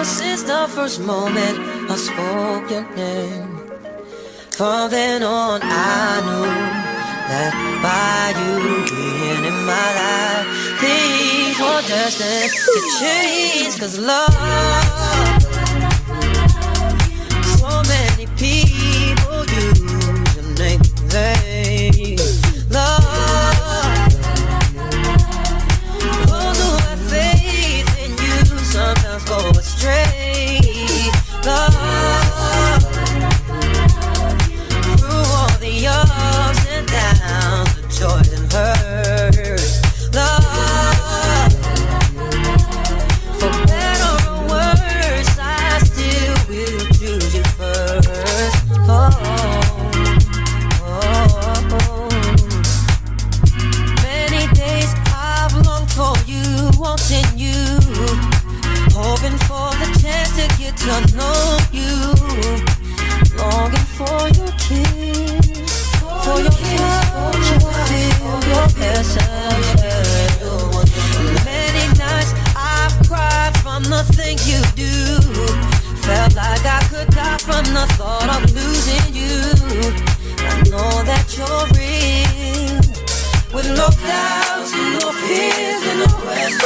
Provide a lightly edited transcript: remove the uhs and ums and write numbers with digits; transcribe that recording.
since the first moment I spoke your name. From then on I knew that by you being in my life, things were destined to change. Cause love, so many people use your name in vain. Love, those who have faith in you sometimes go astray. Love, through all the ups and downs, the joys and hurts. Love, for better or worse, I still will choose you first. Oh, oh, oh. Many days I've longed for you, wanting you, hoping for the chance to get to know you, longing for your kiss, for your touch, for your passion. Many nights I've cried from the things you do, felt like I could die from the thought of losing you. I know that you're real, with no doubts and no fears and no questions.